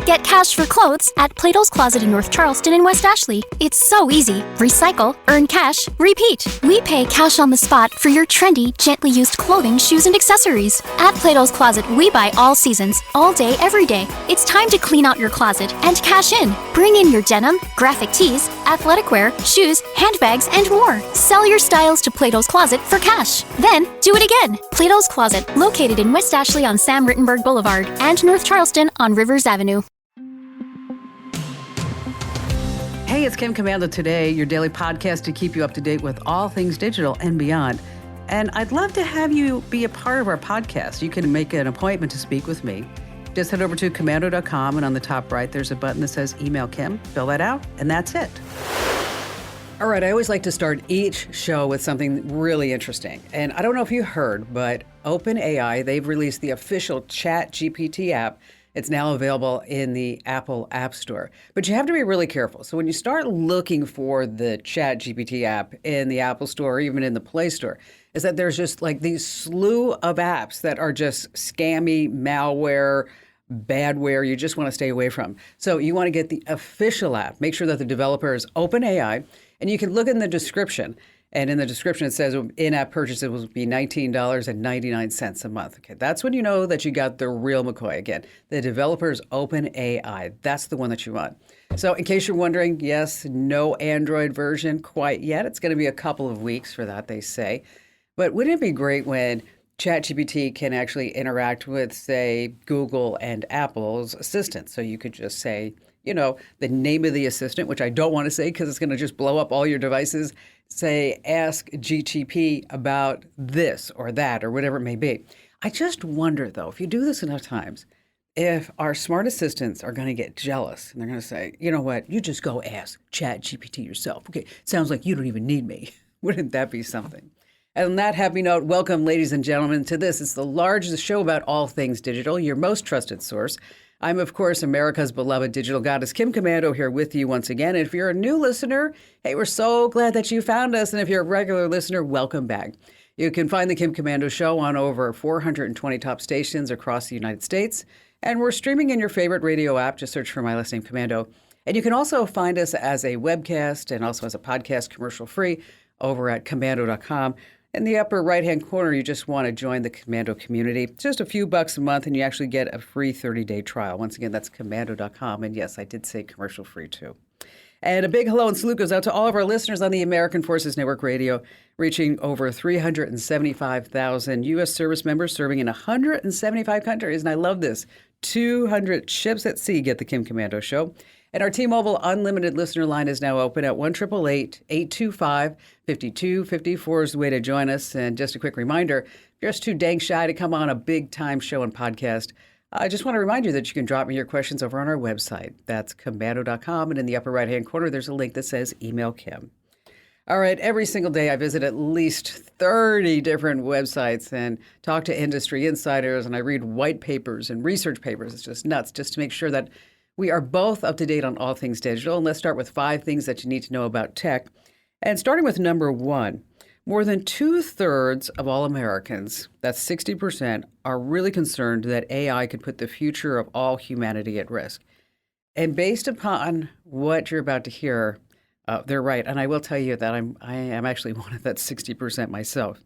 Get cash for clothes at Plato's Closet in North Charleston and West Ashley. It's so easy. Recycle, earn cash, repeat. We pay cash on the spot for your trendy, gently used clothing, shoes, and accessories. At Plato's Closet, we buy all seasons, all day, every day. It's time to clean out your closet and cash in. Bring in your denim, graphic tees, athletic wear, shoes, handbags, and more. Sell your styles to Plato's Closet for cash. Then, do it again. Plato's Closet, located in West Ashley on Sam Rittenberg Boulevard and North Charleston on Rivers Avenue. Hey, it's Kim Komando Today, your daily podcast to keep you up to date with all things digital and beyond. And I'd love to have you be a part of our podcast. You can make an appointment to speak with me. Just head over to komando.com, and on the top right, there's a button that says Email Kim. Fill that out, and that's it. All right, I always like to start each show with something really interesting. And I don't know if you heard, but OpenAI, they've released the official ChatGPT app. It's now available in the Apple App Store. But you have to be really careful. So when you start looking for the ChatGPT app in the Apple Store or even in the Play Store, is that there's just like these slew of apps that are just scammy, malware, badware you just want to stay away from. So you want to get the official app. Make sure that the developer is OpenAI. And you can look in the description. And in the description, it says in-app purchases will be $19.99 a month. Okay, that's when you know that you got the real McCoy. Again, the developer's OpenAI. That's the one that you want. So in case you're wondering, yes, no Android version quite yet. It's going to be a couple of weeks for that, they say. But wouldn't it be great when ChatGPT can actually interact with, say, Google and Apple's assistants? So you could just say, you know, the name of the assistant, which I don't want to say because it's going to just blow up all your devices. Say, ask GTP about this or that or whatever it may be. I just wonder, though, if you do this enough times, if our smart assistants are going to get jealous and they're going to say, you know what, you just go ask ChatGPT yourself. Okay, sounds like you don't even need me. Wouldn't that be something? And on that happy note, welcome, ladies and gentlemen, to this. It's the largest show about all things digital, your most trusted source. I'm, of course, America's beloved digital goddess, Kim Komando, here with you once again. And if you're a new listener, hey, we're so glad that you found us. And if you're a regular listener, welcome back. You can find the Kim Komando Show on over 420 top stations across the United States. And we're streaming in your favorite radio app. Just search for my last name, Komando. And you can also find us as a webcast and also as a podcast commercial free over at komando.com. In the upper right-hand corner, you just want to join the Komando community. It's just a few bucks a month, and you actually get a free 30-day trial. Once again, that's komando.com. And yes, I did say commercial free, too. And a big hello and salute goes out to all of our listeners on the American Forces Network Radio, reaching over 375,000 U.S. service members serving in 175 countries. And I love this. 200 ships at sea get the Kim Komando Show. And our T-Mobile Unlimited listener line is now open at 1-888-825-5254 is the way to join us. And just a quick reminder, if you're just too dang shy to come on a big-time show and podcast, I just want to remind you that you can drop me your questions over on our website. That's komando.com. And in the upper right-hand corner, there's a link that says Email Kim. All right, every single day I visit at least 30 different websites and talk to industry insiders, and I read white papers and research papers. It's just nuts just to make sure that we are both up to date on all things digital. And let's start with 5 things that you need to know about tech. And starting with number 1, more than 2/3 of all Americans, that's 60%, are really concerned that AI could put the future of all humanity at risk. And based upon what you're about to hear, they're right. And I will tell you that I am actually one of that 60% myself.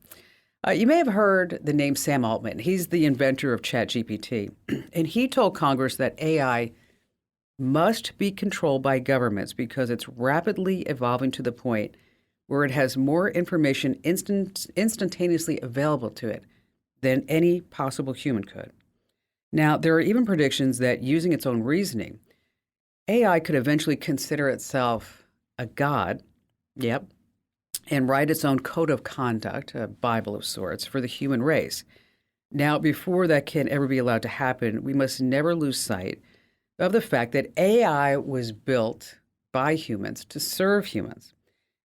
You may have heard the name Sam Altman. He's the inventor of ChatGPT. And he told Congress that AI must be controlled by governments because it's rapidly evolving to the point where it has more information instantaneously available to it than any possible human could. Now, there are even predictions that using its own reasoning, AI could eventually consider itself a god, and write its own code of conduct, a Bible of sorts, for the human race. Now, before that can ever be allowed to happen, we must never lose sight of the fact that AI was built by humans to serve humans.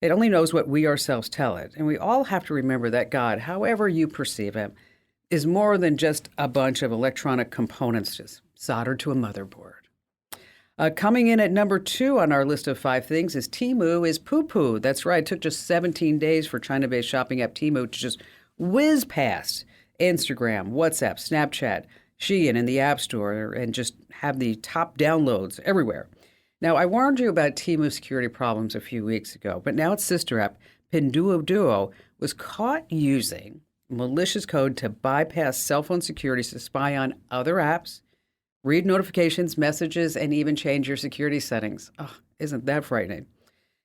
It only knows what we ourselves tell it. And we all have to remember that God, however you perceive him, is more than just a bunch of electronic components just soldered to a motherboard. Coming in at number 2 on our list of 5 things is Temu is poo-poo. That's right. It took just 17 days for China-based shopping app Temu to just whiz past Instagram, WhatsApp, Snapchat, Shein in the App Store and just have the top downloads everywhere. Now, I warned you about Temu security problems a few weeks ago, but now its sister app, Pinduoduo, was caught using malicious code to bypass cell phone security to spy on other apps, read notifications, messages, and even change your security settings. Oh, isn't that frightening?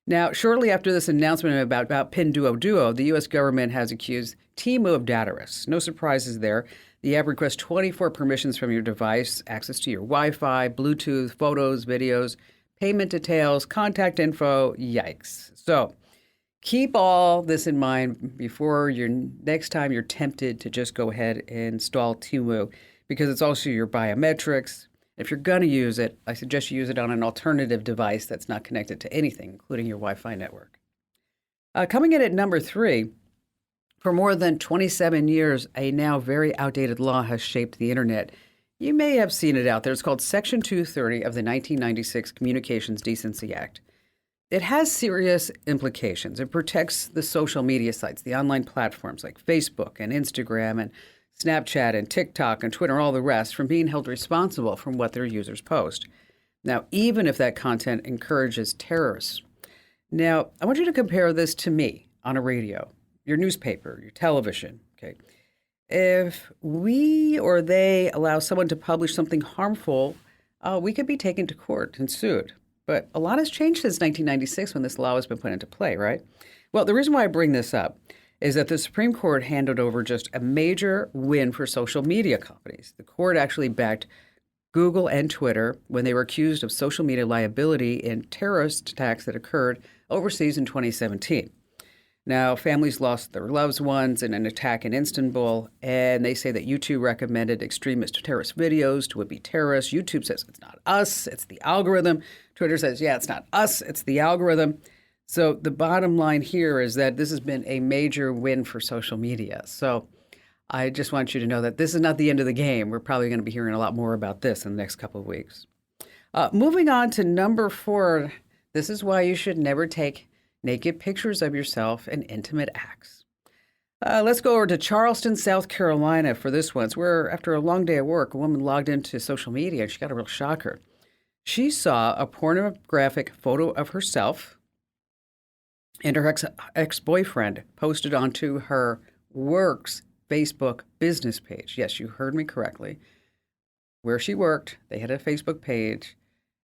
Now, shortly after this announcement about Pinduoduo, the U.S. government has accused Temu of data risks. No surprises there. The app requests 24 permissions from your device, access to your Wi-Fi, Bluetooth, photos, videos, payment details, contact info. Yikes. So keep all this in mind before next time you're tempted to just go ahead and install Temu, because it's also your biometrics. If you're going to use it, I suggest you use it on an alternative device that's not connected to anything, including your Wi-Fi network. Coming in at number 3, for more than 27 years, a now very outdated law has shaped the internet. You may have seen it out there. It's called Section 230 of the 1996 Communications Decency Act. It has serious implications. It protects the social media sites, the online platforms like Facebook and Instagram and Snapchat and TikTok and Twitter and all the rest from being held responsible for what their users post. Now, even if that content encourages terrorists. Now, I want you to compare this to me on a radio, your newspaper, your television, okay? If we or they allow someone to publish something harmful, we could be taken to court and sued. But a lot has changed since 1996 when this law has been put into play, right? Well, the reason why I bring this up is that the Supreme Court handed over just a major win for social media companies. The court actually backed Google and Twitter when they were accused of social media liability in terrorist attacks that occurred overseas in 2017. Now, families lost their loved ones in an attack in Istanbul, and they say that YouTube recommended extremist terrorist videos to would-be terrorists. YouTube says it's not us, it's the algorithm. Twitter says, yeah, it's not us, it's the algorithm. So the bottom line here is that this has been a major win for social media. So I just want you to know that this is not the end of the game. We're probably going to be hearing a lot more about this in the next couple of weeks. Moving on to number 4, this is why you should never take naked pictures of yourself in intimate acts. Let's go over to Charleston, South Carolina for this one. It's where, after a long day at work, a woman logged into social media and she got a real shocker. She saw a pornographic photo of herself and her ex-boyfriend posted onto her work's Facebook business page. Yes, you heard me correctly. Where she worked, they had a Facebook page,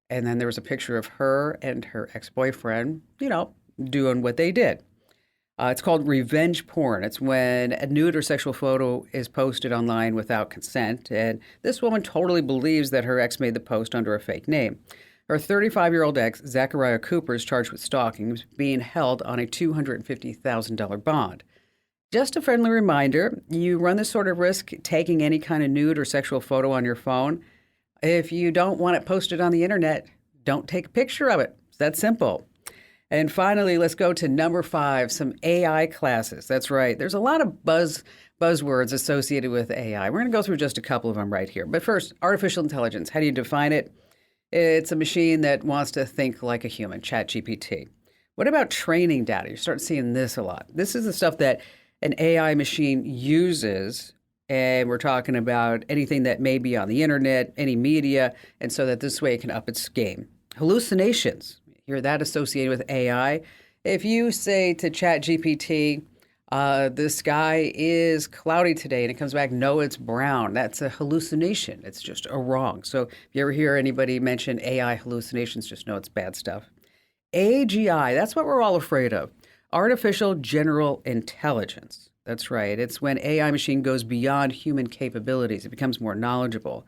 and then there was a picture of her and her ex-boyfriend, doing what they did. It's called revenge porn. It's when a nude or sexual photo is posted online without consent, and this woman totally believes that her ex made the post under a fake name. Her 35-year-old ex, Zachariah Cooper, is charged with stalking. He was being held on a $250,000 bond. Just a friendly reminder, you run this sort of risk taking any kind of nude or sexual photo on your phone. If you don't want it posted on the internet, don't take a picture of it. It's that simple. And finally, let's go to number 5, some AI classes. That's right. There's a lot of buzzwords associated with AI. We're going to go through just a couple of them right here. But first, artificial intelligence. How do you define it? It's a machine that wants to think like a human, ChatGPT. What about training data? You start seeing this a lot. This is the stuff that an AI machine uses, and we're talking about anything that may be on the internet, any media, and so that this way it can up its game. Hallucinations. Hear that associated with AI. If you say to ChatGPT, the sky is cloudy today, and it comes back, no, it's brown. That's a hallucination. It's just a wrong. So if you ever hear anybody mention AI hallucinations, just know it's bad stuff. AGI, that's what we're all afraid of. Artificial General Intelligence. That's right. It's when AI machine goes beyond human capabilities. It becomes more knowledgeable.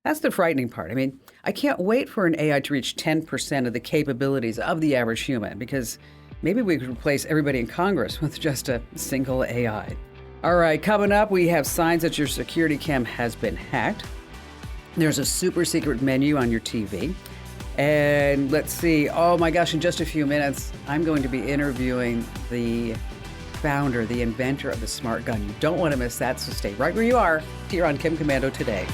That's the frightening part. I mean, I can't wait for an AI to reach 10% of the capabilities of the average human, because maybe we could replace everybody in Congress with just a single AI. All right, coming up, we have signs that your security cam has been hacked. There's a super secret menu on your TV. And let's see, oh my gosh, in just a few minutes, I'm going to be interviewing the founder, the inventor of the smart gun. You don't want to miss that, so stay right where you are here on Kim Komando Today.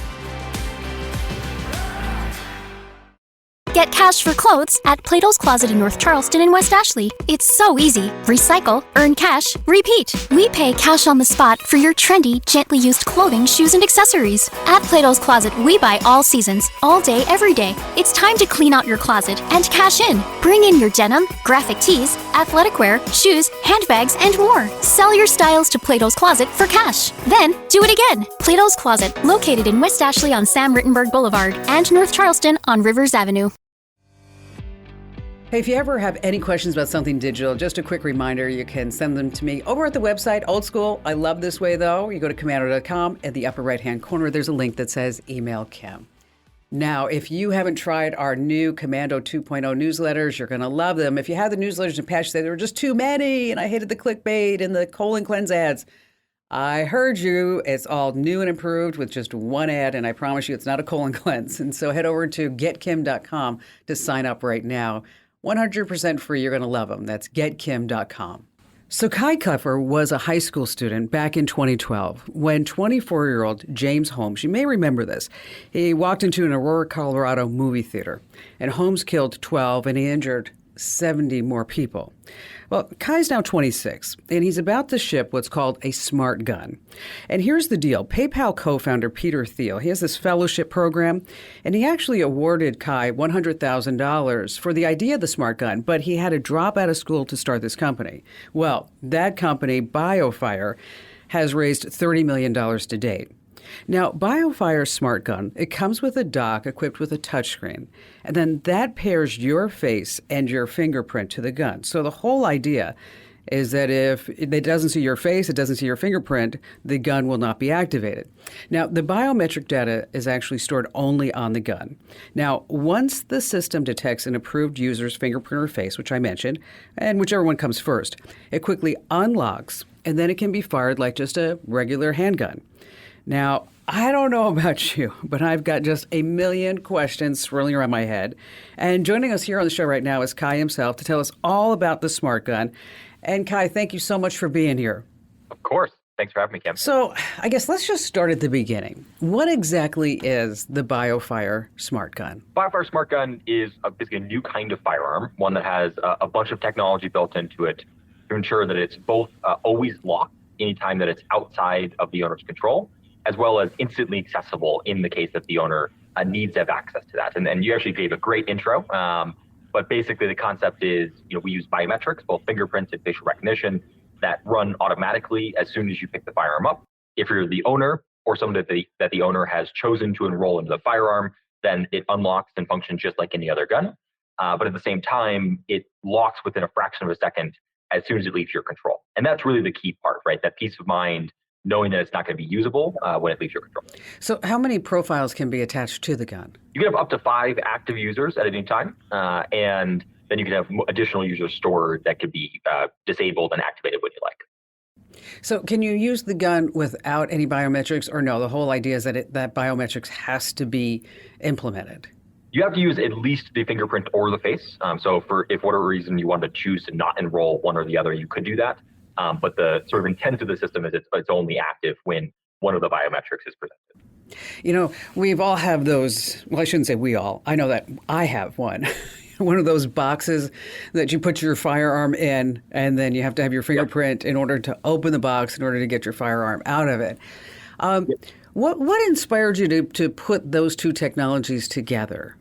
Get cash for clothes at Plato's Closet in North Charleston and West Ashley. It's so easy. Recycle, earn cash, repeat. We pay cash on the spot for your trendy, gently used clothing, shoes, and accessories. At Plato's Closet, we buy all seasons, all day, every day. It's time to clean out your closet and cash in. Bring in your denim, graphic tees, athletic wear, shoes, handbags, and more. Sell your styles to Plato's Closet for cash. Then, do it again. Plato's Closet, located in West Ashley on Sam Rittenberg Boulevard and North Charleston on Rivers Avenue. Hey, if you ever have any questions about something digital, just a quick reminder, you can send them to me over at the website, old school. I love this way, though. You go to commando.com. At the upper right-hand corner, there's a link that says Email Kim. Now, if you haven't tried our new Commando 2.0 newsletters, you're going to love them. If you have the newsletters in past, there were just too many, and I hated the clickbait and the colon cleanse ads. I heard you. It's all new and improved with just one ad, and I promise you it's not a colon cleanse. And so head over to getkim.com to sign up right now. 100% free. You're going to love them. That's getkim.com. So Kloepfer was a high school student back in 2012 when 24-year-old James Holmes, you may remember this, he walked into an Aurora, Colorado movie theater, and Holmes killed 12 and he injured 70 more people. Well, Kai's now 26, and he's about to ship what's called a smart gun. And here's the deal. PayPal co-founder Peter Thiel, he has this fellowship program, and he actually awarded Kai $100,000 for the idea of the smart gun, but he had to drop out of school to start this company. Well, that company, BioFire, has raised $30 million to date. Now, BioFire's smart gun, it comes with a dock equipped with a touchscreen, and then that pairs your face and your fingerprint to the gun. So the whole idea is that if it doesn't see your face, it doesn't see your fingerprint, the gun will not be activated. Now, the biometric data is actually stored only on the gun. Now, once the system detects an approved user's fingerprint or face, which I mentioned, and whichever one comes first, it quickly unlocks, and then it can be fired like just a regular handgun. Now, I don't know about you, but I've got just a million questions swirling around my head. And joining us here on the show right now is Kai himself to tell us all about the smart gun. And Kai, thank you so much for being here. Of course. Thanks for having me, Kim. So I guess let's just start at the beginning. What exactly is the BioFire smart gun? BioFire smart gun is basically a new kind of firearm, one that has a bunch of technology built into it to ensure that it's both always locked anytime that it's outside of the owner's control, as well as instantly accessible in the case that the owner needs to have access to that. And you actually gave a great intro, but basically the concept is, we use biometrics, both fingerprints and facial recognition, that run automatically as soon as you pick the firearm up. If you're the owner or someone that the owner has chosen to enroll into the firearm, then it unlocks and functions just like any other gun. But at the same time, it locks within a fraction of a second as soon as it leaves your control. And that's really the key part, right? That peace of mind, knowing that it's not going to be usable when it leaves your control. So how many profiles can be attached to the gun? You can have up to 5 active users at any time, and then you can have additional users stored that could be disabled and activated when you like. So can you use the gun without any biometrics, or no? The whole idea is that that biometrics has to be implemented. You have to use at least the fingerprint or the face. So if for whatever reason you want to choose to not enroll one or the other, you could do that. But the sort of intent of the system is it's only active when one of the biometrics is presented. We've all have those, well, I shouldn't say we all. I know that I have one. One of those boxes that you put your firearm in, and then you have to have your fingerprint in order to open the box in order to get your firearm out of it. What inspired you to put those two technologies together?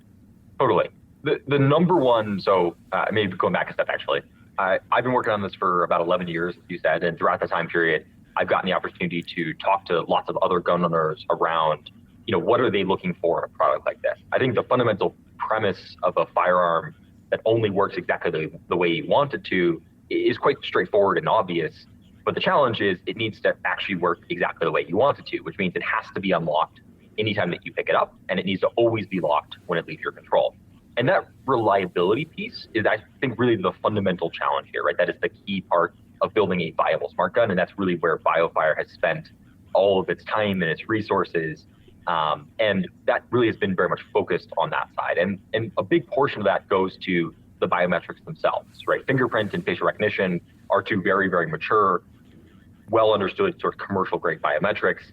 Totally. The number one, so maybe going back a step actually, I've been working on this for about 11 years, as you said, and throughout the time period, I've gotten the opportunity to talk to lots of other gun owners around, what are they looking for in a product like this? I think the fundamental premise of a firearm that only works exactly the way you want it to is quite straightforward and obvious. But the challenge is it needs to actually work exactly the way you want it to, which means it has to be unlocked anytime that you pick it up, and it needs to always be locked when it leaves your control. And that reliability piece is, I think, really the fundamental challenge here, right? That is the key part of building a viable smart gun. And that's really where BioFire has spent all of its time and its resources. And that really has been very much focused on that side. And a big portion of that goes to the biometrics themselves, right? Fingerprint and facial recognition are two very, very mature, well understood sort of commercial grade biometrics.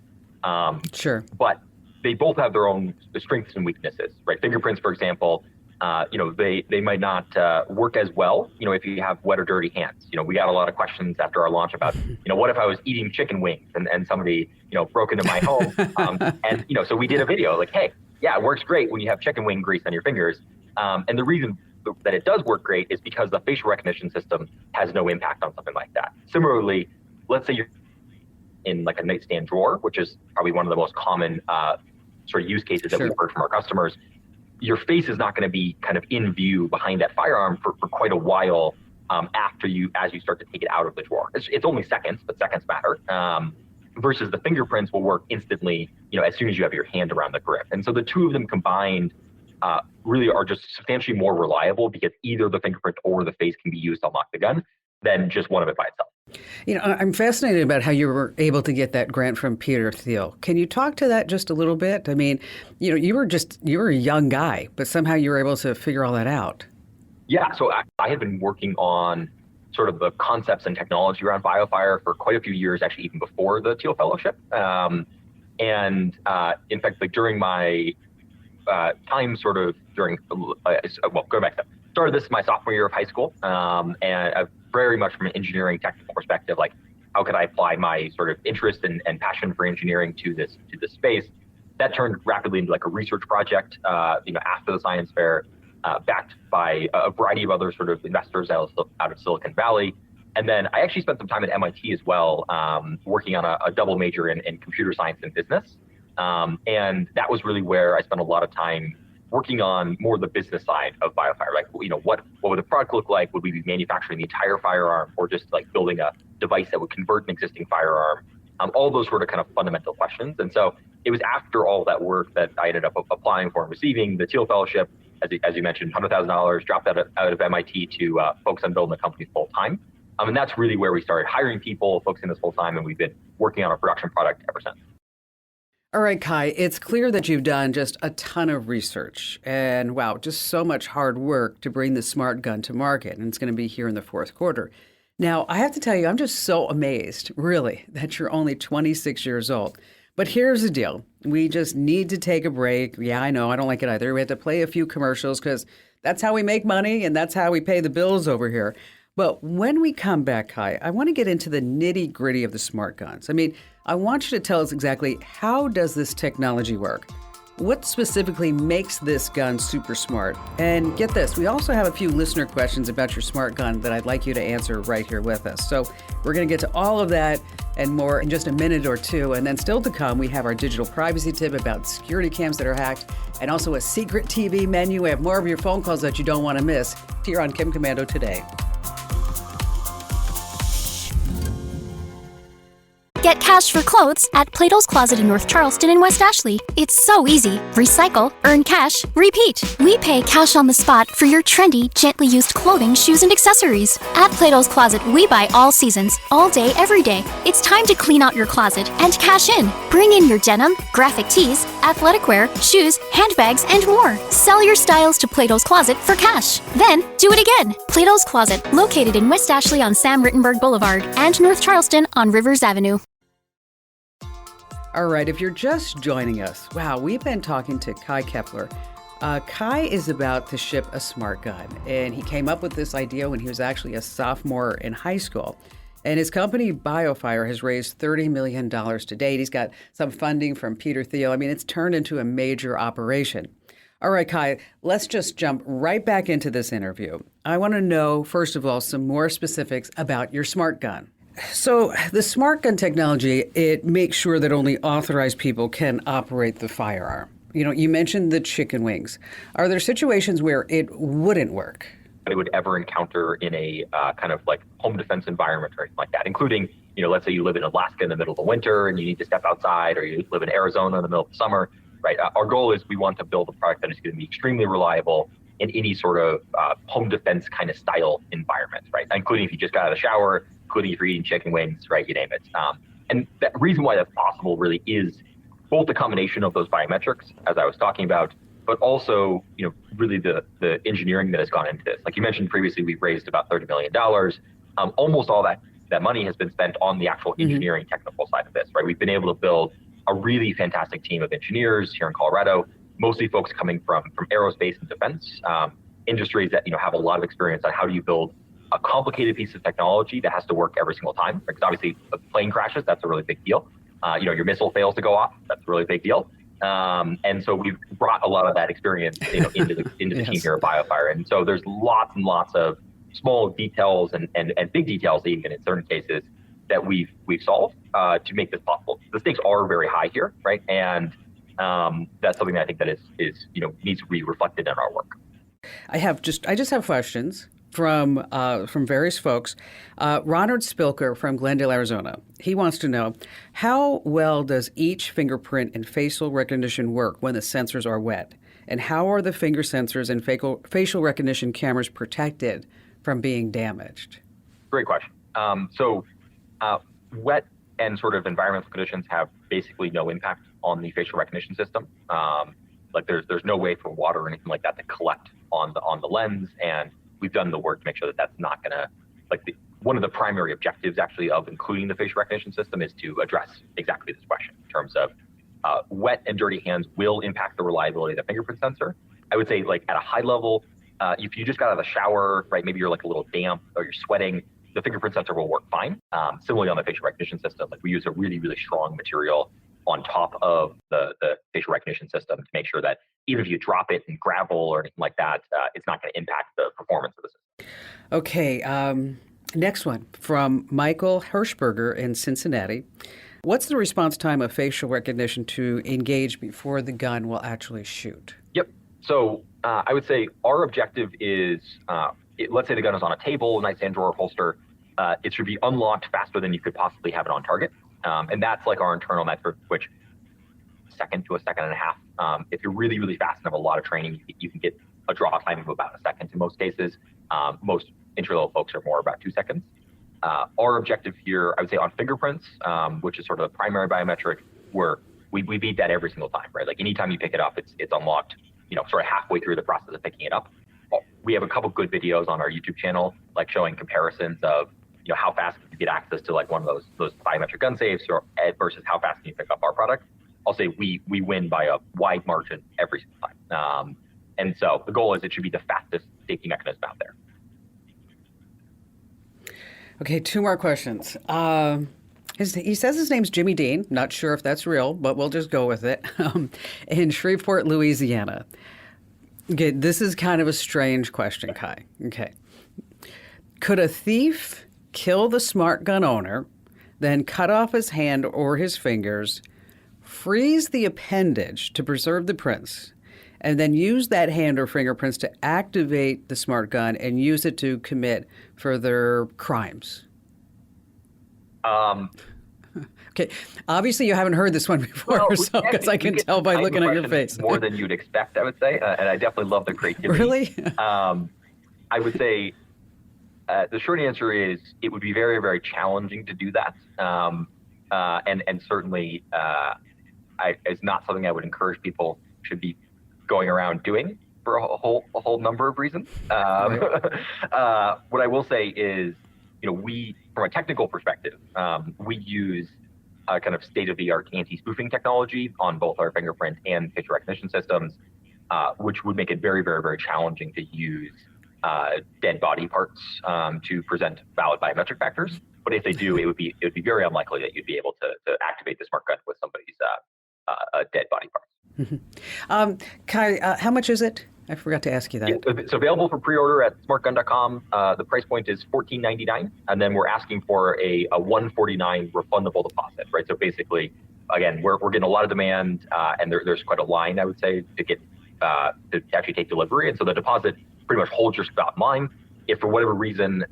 Sure. But they both have their own strengths and weaknesses, right? Fingerprints, for example, they might not work as well, if you have wet or dirty hands. We got a lot of questions after our launch about, what if I was eating chicken wings and somebody, broke into my home? So we did a video like, hey, yeah, it works great when you have chicken wing grease on your fingers. And the reason that it does work great is because the facial recognition system has no impact on something like that. Similarly, let's say you're in like a nightstand drawer, which is probably one of the most common sort of use cases that we've heard from our customers. Your face is not going to be kind of in view behind that firearm for quite a while as you start to take it out of the drawer. It's only seconds, but seconds matter. Versus the fingerprints will work instantly, as soon as you have your hand around the grip. And so the two of them combined really are just substantially more reliable because either the fingerprint or the face can be used to unlock the gun than just one of it by itself. I'm fascinated about how you were able to get that grant from Peter Thiel. Can you talk to that just a little bit? I mean, you were a young guy, but somehow you were able to figure all that out. Yeah, so I had been working on sort of the concepts and technology around BioFire for quite a few years, actually even before the Thiel Fellowship. In fact, like during my time sort of during, going back to started this my sophomore year of high school, and very much from an engineering technical perspective, like how could I apply my sort of interest and passion for engineering to this space. That turned rapidly into like a research project, after the science fair, backed by a variety of other sort of investors out of Silicon Valley. And then I actually spent some time at MIT as well, working on a double major in computer science and business. And that was really where I spent a lot of time working on more the business side of BioFire. Like, what would the product look like? Would we be manufacturing the entire firearm or just like building a device that would convert an existing firearm? All those sort of kind of fundamental questions. And so it was after all that work that I ended up applying for and receiving the Thiel Fellowship, as you mentioned, $100,000, dropped out of MIT to focus on building the company full time. And that's really where we started hiring people, focusing this full time, and we've been working on our production product ever since. All right, Kai, it's clear that you've done just a ton of research and wow, just so much hard work to bring the smart gun to market. And it's going to be here in the fourth quarter. Now, I have to tell you, I'm just so amazed, really, that you're only 26 years old. But here's the deal. We just need to take a break. Yeah, I know. I don't like it either. We have to play a few commercials because that's how we make money and that's how we pay the bills over here. But when we come back, Kai, I want to get into the nitty gritty of the smart guns. I mean, I want you to tell us exactly how does this technology work? What specifically makes this gun super smart? And get this, we also have a few listener questions about your smart gun that I'd like you to answer right here with us. So we're going to get to all of that and more in just a minute or two. And then still to come, we have our digital privacy tip about security cams that are hacked and also a secret TV menu. We have more of your phone calls that you don't want to miss here on Kim Komando Today. Get cash for clothes at Plato's Closet in North Charleston and West Ashley. It's so easy. Recycle, earn cash, repeat. We pay cash on the spot for your trendy, gently used clothing, shoes, and accessories. At Plato's Closet, we buy all seasons, all day, every day. It's time to clean out your closet and cash in. Bring in your denim, graphic tees, athletic wear, shoes, handbags, and more. Sell your styles to Plato's Closet for cash. Then, do it again. Plato's Closet, located in West Ashley on Sam Rittenberg Boulevard and North Charleston on Rivers Avenue. All right, if you're just joining us, wow, we've been talking to Kai Kloepfer. Kai is about to ship a smart gun, and he came up with this idea when he was actually a sophomore in high school. And his company, BioFire, has raised $30 million to date. He's got some funding from Peter Thiel. I mean, it's turned into a major operation. All right, Kai, let's just jump right back into this interview. I want to know, first of all, some more specifics about your smart gun. So the smart gun technology, it makes sure that only authorized people can operate the firearm. You mentioned the chicken wings. Are there situations where it wouldn't work? It would ever encounter in a kind of like home defense environment or anything like that, including, let's say you live in Alaska in the middle of the winter and you need to step outside, or you live in Arizona in the middle of the summer, right? Our goal is we want to build a product that is going to be extremely reliable in any sort of home defense kind of style environment, right? Including if you just got out of the shower, including if you're eating chicken wings, right? You name it. And the reason why that's possible really is both the combination of those biometrics, as I was talking about, but also, really the engineering that has gone into this. Like you mentioned previously, we've raised about $30 million. Almost all that money has been spent on the actual engineering technical side of this, right? We've been able to build a really fantastic team of engineers here in Colorado, mostly folks coming from aerospace and defense, industries that have a lot of experience on how do you build a complicated piece of technology that has to work every single time. Because obviously, a plane crashes, that's a really big deal. Your missile fails to go off, that's a really big deal. And so we've brought a lot of that experience into the Yes. team here at BioFire. And so there's lots and lots of small details and big details, even in certain cases, that we've solved to make this possible. The stakes are very high here, right? And that's something that I think that is needs to be reflected in our work. I just have questions from various folks. Ronald Spilker from Glendale, Arizona. He wants to know, how well does each fingerprint and facial recognition work when the sensors are wet? And how are the finger sensors and facial recognition cameras protected from being damaged? Great question. Wet and sort of environmental conditions have basically no impact on the facial recognition system. There's no way for water or anything like that to collect on the lens, and we've done the work to make sure that that's not going to, one of the primary objectives actually of including the facial recognition system is to address exactly this question in terms of wet and dirty hands will impact the reliability of the fingerprint sensor. I would say at a high level, if you just got out of the shower, right, maybe you're a little damp or you're sweating, the fingerprint sensor will work fine. Similarly on the facial recognition system, we use a really, really strong material on top of the facial recognition system to make sure that even if you drop it in gravel or anything like that, it's not going to impact the performance of the system. Okay, next one from Michael Hirschberger in Cincinnati. What's the response time of facial recognition to engage before the gun will actually shoot? Yep. So I would say our objective is, let's say the gun is on a table, nightstand drawer, holster. It should be unlocked faster than you could possibly have it on target. And that's our internal metric, which second to a second and a half. If you're really, really fast and have a lot of training, you can get a draw time of about a second in most cases. Most entry-level folks are more about 2 seconds. Our objective here, I would say on fingerprints, which is sort of the primary biometric, where we beat that every single time, right? Anytime you pick it up, it's unlocked, sort of halfway through the process of picking it up. We have a couple good videos on our YouTube channel, showing comparisons of, how fast can you get access to one of those biometric gun safes versus how fast can you pick up our product. I'll say we win by a wide margin every single time. And so the goal is it should be the fastest safety mechanism out there. Okay, 2 more questions. He says his name's Jimmy Dean. Not sure if that's real, but we'll just go with it. In Shreveport, Louisiana. Okay, this is kind of a strange question, Kai. Okay. Could a thief kill the smart gun owner, then cut off his hand or his fingers, freeze the appendage to preserve the prints, and then use that hand or fingerprints to activate the smart gun and use it to commit further crimes? Okay. Obviously, you haven't heard this one before, because I can tell by looking at your face. More than you'd expect, I would say, and I definitely love the creativity. Really? I would say the short answer is it would be very, very challenging to do that, and certainly it's not something I would encourage people should be going around doing for a whole number of reasons. What I will say is, we, from a technical perspective, we use kind of state-of-the-art anti-spoofing technology on both our fingerprint and facial recognition systems, which would make it very, very, very challenging to use dead body parts to present valid biometric factors. But if they do, it would be very unlikely that you'd be able to activate the smart gun with somebody's dead body parts. Kai, how much is it? I forgot to ask you that. Yeah, it's available for pre-order at smartgun.com. The price point is $14.99, and then we're asking for a $149 refundable deposit, right? So basically, again, we're getting a lot of demand, and there's quite a line, I would say, to get to actually take delivery. And so the deposit pretty much holds your spot in line. If for whatever reason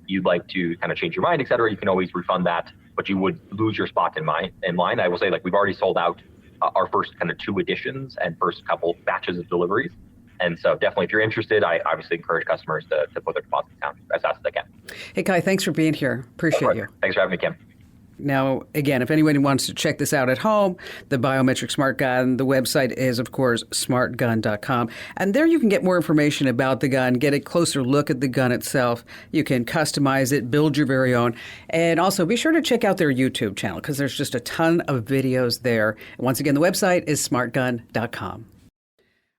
you'd like to kind of change your mind, et cetera, you can always refund that, but you would lose your spot in line. I will say, we've already sold out our first kind of 2 editions and first couple batches of deliveries. And so definitely, if you're interested, I obviously encourage customers to put their deposits down as fast as they can. Hey, Kai, thanks for being here. Appreciate you. Thanks for having me, Kim. Now, again, if anybody wants to check this out at home, the Biometric Smart Gun, the website is, of course, smartgun.com. And there you can get more information about the gun, get a closer look at the gun itself. You can customize it, build your very own. And also be sure to check out their YouTube channel, because there's just a ton of videos there. And once again, the website is smartgun.com.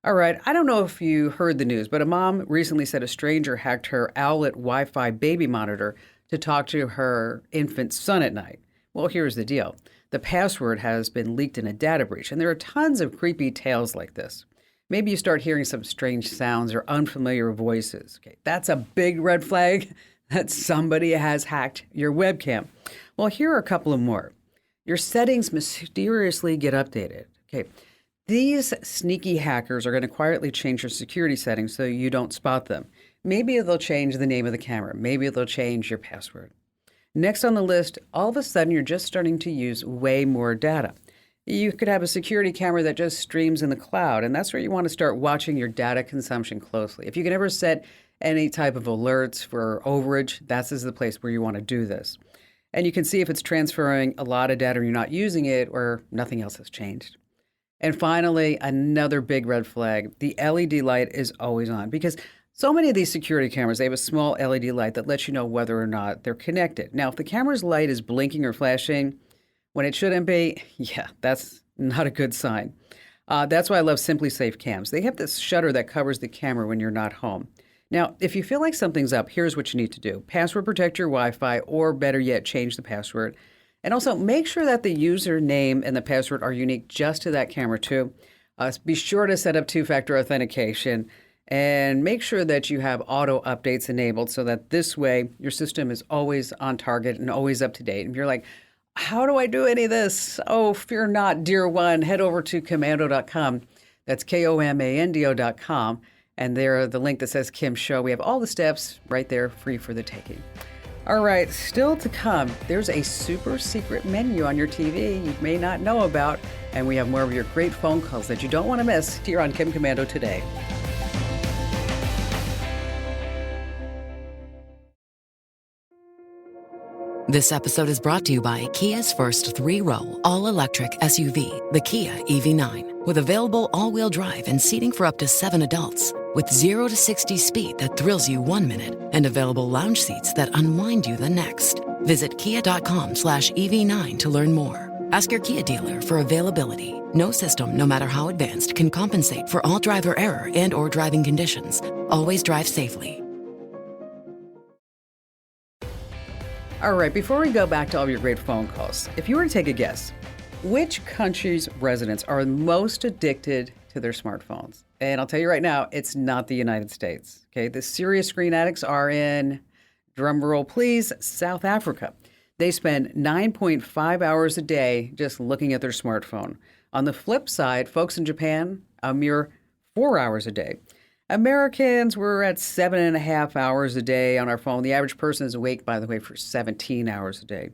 All right. I don't know if you heard the news, but a mom recently said a stranger hacked her Owlet Wi-Fi baby monitor to talk to her infant son at night. Well, here's the deal. The password has been leaked in a data breach, and there are tons of creepy tales like this. Maybe you start hearing some strange sounds or unfamiliar voices. Okay, that's a big red flag that somebody has hacked your webcam. Well, here are a couple of more. Your settings mysteriously get updated. Okay, these sneaky hackers are going to quietly change your security settings so you don't spot them. Maybe they'll change the name of the camera. Maybe they'll change your password. Next on the list, all of a sudden you're just starting to use way more data. You could have a security camera that just streams in the cloud, and that's where you want to start watching your data consumption closely. If you can ever set any type of alerts for overage, this is the place where you want to do this. And you can see if it's transferring a lot of data and you're not using it or nothing else has changed. And finally, another big red flag, the LED light is always on because so many of these security cameras, they have a small LED light that lets you know whether or not they're connected. Now, if the camera's light is blinking or flashing when it shouldn't be, yeah, that's not a good sign. That's why I love Simply Safe cams. They have this shutter that covers the camera when you're not home. Now, if you feel like something's up, here's what you need to do. Password protect your Wi-Fi, or better yet, change the password. And also make sure that the username and the password are unique just to that camera too. Be sure to set up two-factor authentication and make sure that you have auto updates enabled so that this way your system is always on target and always up to date. And you're like, how do I do any of this? Oh, fear not, dear one. Head over to komando.com. That's komando.com. And there, the link that says Kim Show. We have all the steps right there, free for the taking. All right, still to come, there's a super secret menu on your TV you may not know about. And we have more of your great phone calls that you don't want to miss here on Kim Komando today. This episode is brought to you by Kia's first three-row, all-electric SUV, the Kia EV9, with available all-wheel drive and seating for up to 7 adults, with 0 to 60 speed that thrills you 1 minute and available lounge seats that unwind you the next. Visit kia.com/EV9 to learn more. Ask your Kia dealer for availability. No system, no matter how advanced, can compensate for all driver error and or driving conditions. Always drive safely. All right, before we go back to all your great phone calls, if you were to take a guess, which country's residents are most addicted to their smartphones? And I'll tell you right now, it's not the United States. Okay, the serious screen addicts are in, drum roll please, South Africa. They spend 9.5 hours a day just looking at their smartphone. On the flip side, folks in Japan, a mere 4 hours a day. Americans, we're at 7.5 hours a day on our phone. The average person is awake, by the way, for 17 hours a day.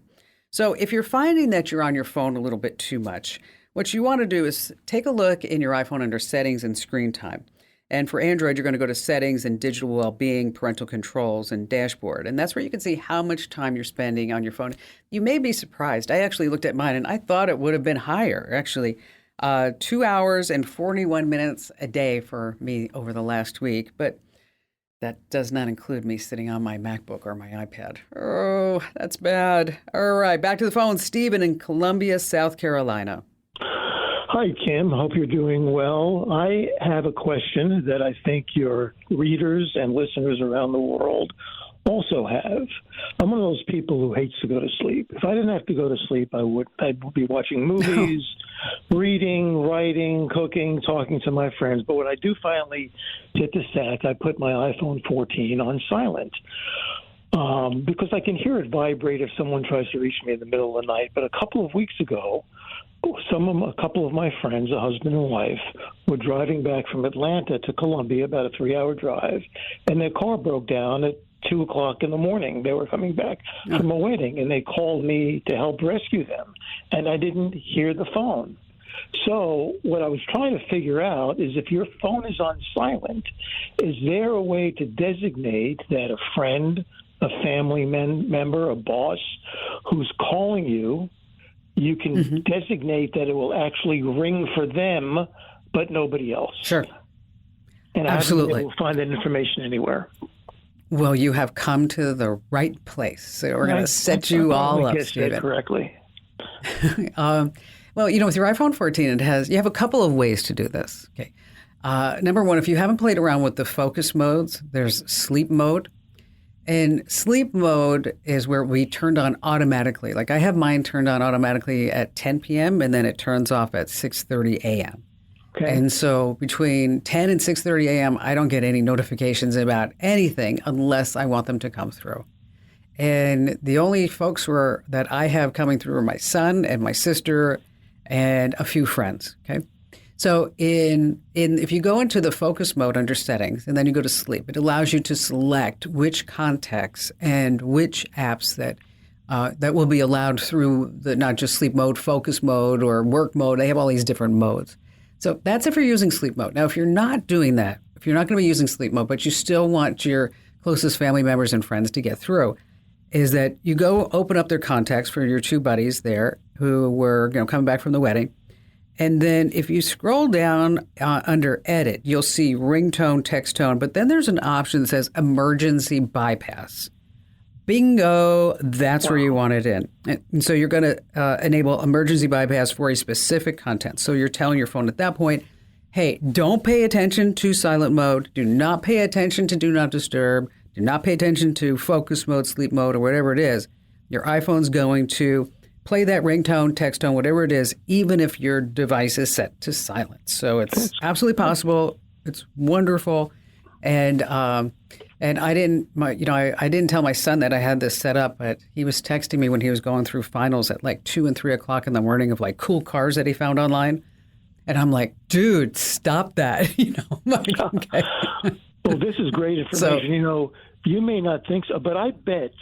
So if you're finding that you're on your phone a little bit too much, what you want to do is take a look in your iPhone under Settings and Screen Time. And for Android, you're going to go to Settings and Digital Wellbeing, Parental Controls, and Dashboard. And that's where you can see how much time you're spending on your phone. You may be surprised. I actually looked at mine, and I thought it would have been higher, actually. 2 hours and 41 minutes a day for me over the last week, but that does not include me sitting on my MacBook or my iPad. Oh, that's bad. All right, back to the phone. Stephen in Columbia, South Carolina. Hi, Kim. Hope you're doing well. I have a question that I think your readers and listeners around the world also have. I'm one of those people who hates to go to sleep. If I didn't have to go to sleep, I'd be watching movies, reading, writing, cooking, talking to my friends. But when I do finally hit the sack, I put my iPhone 14 on silent because I can hear it vibrate if someone tries to reach me in the middle of the night. But a couple of weeks ago, a couple of my friends, a husband and wife, were driving back from Atlanta to Columbia, about a 3-hour drive, and their car broke down at 2 o'clock in the morning. They were coming back from a wedding, and they called me to help rescue them, and I didn't hear the phone. So what I was trying to figure out is if your phone is on silent, is there a way to designate that a friend, a family member, a boss who's calling you, you can designate that it will actually ring for them, but nobody else? Sure. And I Absolutely. haven't been able to find that information anywhere. Well, you have come to the right place. So we're going to set you all up, Stephen. That correctly. Well, with your iPhone 14, you have a couple of ways to do this. Okay. Number one, if you haven't played around with the focus modes, there's sleep mode. And sleep mode is where we turned on automatically. Like I have mine turned on automatically at 10 p.m. and then it turns off at 6:30 a.m. Okay. And so between 10 and 6:30 a.m., I don't get any notifications about anything unless I want them to come through. And the only folks that I have coming through are my son and my sister and a few friends. Okay. So if you go into the focus mode under settings and then you go to sleep, it allows you to select which contacts and which apps that will be allowed through the not just sleep mode, focus mode, or work mode. They have all these different modes. So that's if you're using sleep mode. Now, if you're not doing that, if you're not going to be using sleep mode, but you still want your closest family members and friends to get through, is that you go open up their contacts for your two buddies there who were coming back from the wedding. And then if you scroll down under edit, you'll see ringtone, text tone, but then there's an option that says emergency bypass. Bingo, that's where you want it in. And so you're going to enable emergency bypass for a specific content. So you're telling your phone at that point, hey, don't pay attention to silent mode. Do not pay attention to do not disturb. Do not pay attention to focus mode, sleep mode, or whatever it is. Your iPhone's going to play that ringtone, text tone, whatever it is, even if your device is set to silent. So it's absolutely possible. It's wonderful. And I didn't tell my son that I had this set up, but he was texting me when he was going through finals at like 2 and 3 o'clock in the morning of like cool cars that he found online. And I'm like, dude, stop that. Like, okay. Well, this is great information. So, you may not think so, but I bet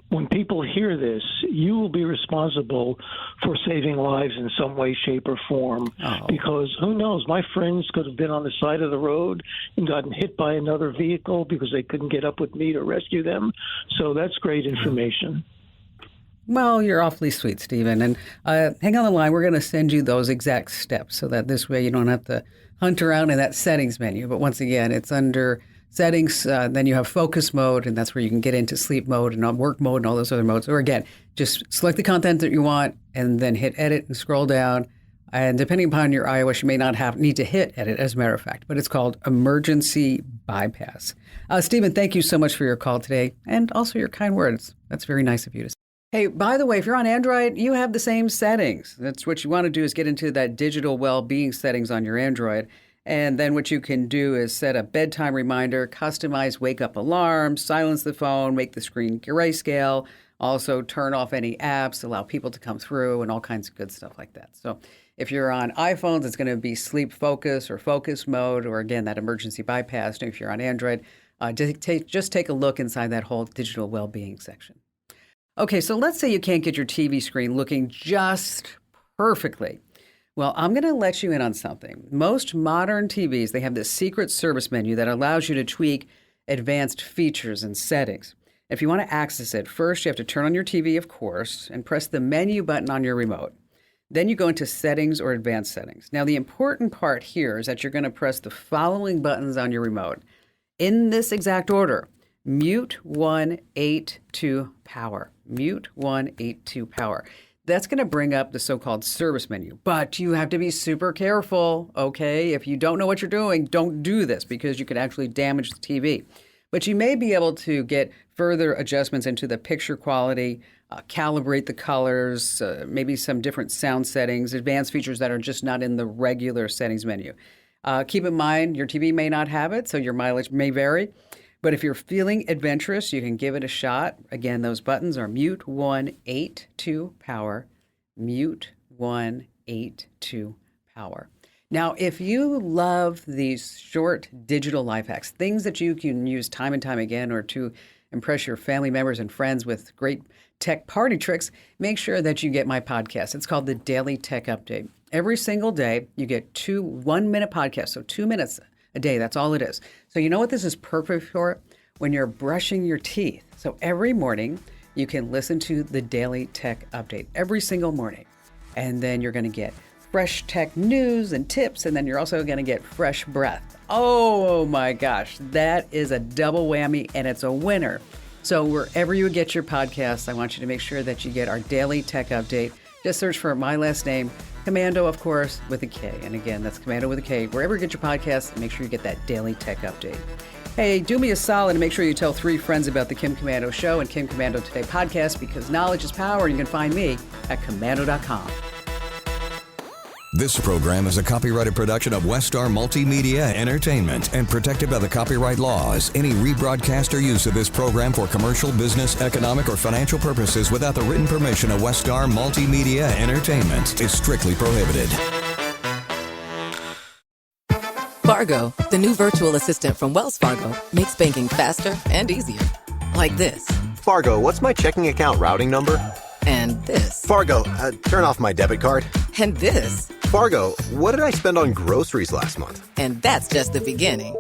when people hear this, you will be responsible for saving lives in some way, shape, or form. Oh. Because who knows? My friends could have been on the side of the road and gotten hit by another vehicle because they couldn't get up with me to rescue them. So that's great information. Well, you're awfully sweet, Stephen. And hang on the line. We're going to send you those exact steps so that this way you don't have to hunt around in that settings menu. But once again, it's under settings, then you have focus mode, and that's where you can get into sleep mode and work mode and all those other modes. Or again, just select the content that you want and then hit edit and scroll down. And depending upon your iOS, you may not need to hit edit, as a matter of fact, but it's called emergency bypass. Stephen, thank you so much for your call today and also your kind words. That's very nice of you to say. Hey, by the way, if you're on Android, you have the same settings. That's what you want to do is get into that digital well-being settings on your Android. And then what you can do is set a bedtime reminder, customize wake-up alarms, silence the phone, make the screen grayscale, also turn off any apps, allow people to come through, and all kinds of good stuff like that. So if you're on iPhones, it's going to be sleep focus or focus mode, or again, that emergency bypass. And if you're on Android, just take a look inside that whole digital well-being section. Okay, so let's say you can't get your TV screen looking just perfectly. Well, I'm going to let you in on something. Most modern TVs, they have this secret service menu that allows you to tweak advanced features and settings. If you want to access it, first you have to turn on your TV, of course, and press the menu button on your remote. Then you go into settings or advanced settings. Now, the important part here is that you're going to press the following buttons on your remote in this exact order. Mute 1, 8, 2, power. Mute 1, 8, 2, power. That's going to bring up the so-called service menu. But you have to be super careful, okay? If you don't know what you're doing, don't do this because you could actually damage the TV. But you may be able to get further adjustments into the picture quality, calibrate the colors, maybe some different sound settings, advanced features that are just not in the regular settings menu. Keep in mind, your TV may not have it, so your mileage may vary. But if you're feeling adventurous, you can give it a shot. Again, those buttons are mute 1, 8, 2, power, mute 1, 8, 2, power. Now, if you love these short digital life hacks, things that you can use time and time again or to impress your family members and friends with great tech party tricks, make sure that you get my podcast. It's called the Daily Tech Update. Every single day, you get 2 1-minute podcasts, so 2 minutes a day. That's all it is. So you know what this is perfect for? When you're brushing your teeth. So every morning, you can listen to the Daily Tech Update every single morning. And then you're going to get fresh tech news and tips, and then you're also going to get fresh breath. Oh my gosh, that is a double whammy, and it's a winner. So wherever you get your podcasts, I want you to make sure that you get our Daily Tech Update. Just search for my last name, Commando, of course, with a K. And again, that's Commando with a K. Wherever you get your podcasts, make sure you get that daily tech update. Hey, do me a solid and make sure you tell 3 friends about the Kim Commando Show and Kim Commando Today podcast, because knowledge is power, and you can find me at commando.com. This program is a copyrighted production of Westar Multimedia Entertainment and protected by the copyright laws. Any rebroadcast or use of this program for commercial, business, economic, or financial purposes without the written permission of Westar Multimedia Entertainment is strictly prohibited. Fargo, the new virtual assistant from Wells Fargo, makes banking faster and easier. Like this. Fargo, what's my checking account routing number? And this. Fargo, turn off my debit card. And this. Fargo, what did I spend on groceries last month? And that's just the beginning.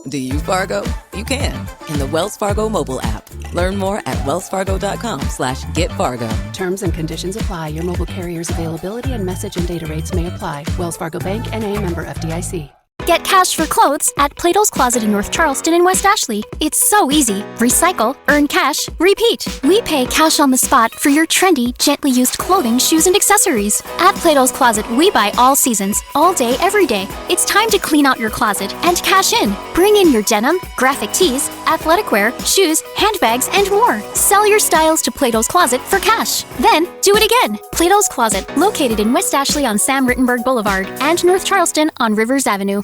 Do you Fargo? You can in the Wells Fargo mobile app. Learn more at wellsfargo.com/getfargo. Terms and conditions apply. Your mobile carrier's availability and message and data rates may apply. Wells Fargo Bank, N.A., member FDIC. Get cash for clothes at Plato's Closet in North Charleston and West Ashley. It's so easy. Recycle, earn cash, repeat. We pay cash on the spot for your trendy, gently used clothing, shoes, and accessories. At Plato's Closet, we buy all seasons, all day, every day. It's time to clean out your closet and cash in. Bring in your denim, graphic tees, athletic wear, shoes, handbags, and more. Sell your styles to Plato's Closet for cash. Then, do it again. Plato's Closet, located in West Ashley on Sam Rittenberg Boulevard and North Charleston on Rivers Avenue.